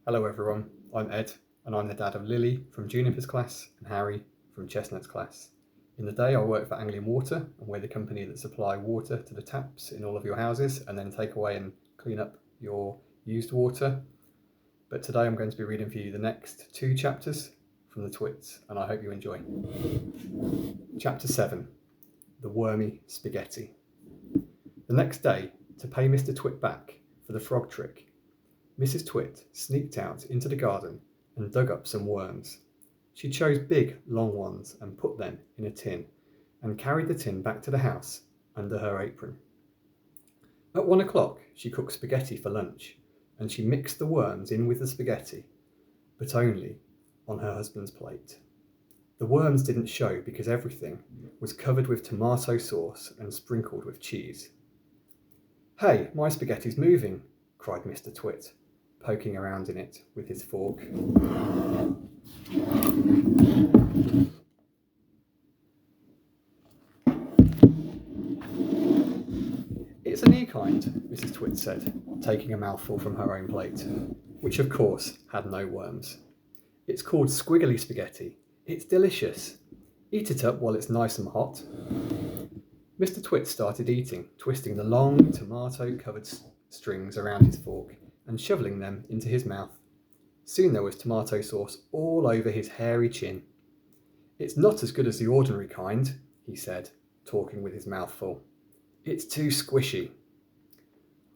Hello everyone, I'm Ed and I'm the dad of Lily from Juniper's class and Harry from Chestnut's class. In the day I work for Anglian Water and we're the company that supply water to the taps in all of your houses and then take away and clean up your used water. But today I'm going to be reading for you the next 2 chapters from the Twits and I hope you enjoy. Chapter 7, The Wormy Spaghetti. The next day, to pay Mr. Twit back for the frog trick, Mrs. Twit sneaked out into the garden and dug up some worms. She chose big, long ones and put them in a tin and carried the tin back to the house under her apron. At 1 o'clock, she cooked spaghetti for lunch and she mixed the worms in with the spaghetti, but only on her husband's plate. The worms didn't show because everything was covered with tomato sauce and sprinkled with cheese. "Hey, my spaghetti's moving," cried Mr. Twit, poking around in it with his fork. "It's a new kind," Mrs. Twit said, taking a mouthful from her own plate, which of course had no worms. "It's called squiggly spaghetti. It's delicious. Eat it up while it's nice and hot." Mr. Twit started eating, twisting the long tomato-covered strings around his fork and shoveling them into his mouth. Soon there was tomato sauce all over his hairy chin. "It's not as good as the ordinary kind," he said, talking with his mouth full. "It's too squishy."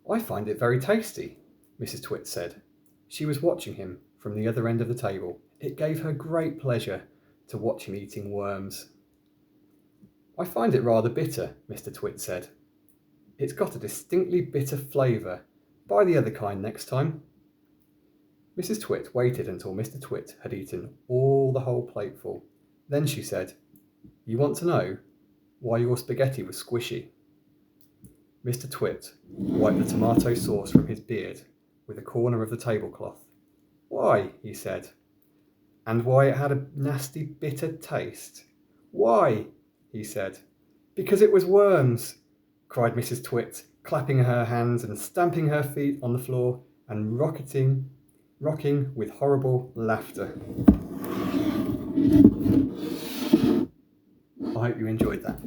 "I find it very tasty," Mrs. Twit said. She was watching him from the other end of the table. It gave her great pleasure to watch him eating worms. "I find it rather bitter," Mr. Twit said. "It's got a distinctly bitter flavour. Buy the other kind next time." Mrs. Twit waited until Mr. Twit had eaten all the whole plateful. Then she said, "You want to know why your spaghetti was squishy?" Mr. Twit wiped the tomato sauce from his beard with a corner of the tablecloth. "Why?" he said. "And why it had a nasty bitter taste." "Why?" he said. "Because it was worms," cried Mrs. Twit, clapping her hands and stamping her feet on the floor and rocking with horrible laughter. I hope you enjoyed that.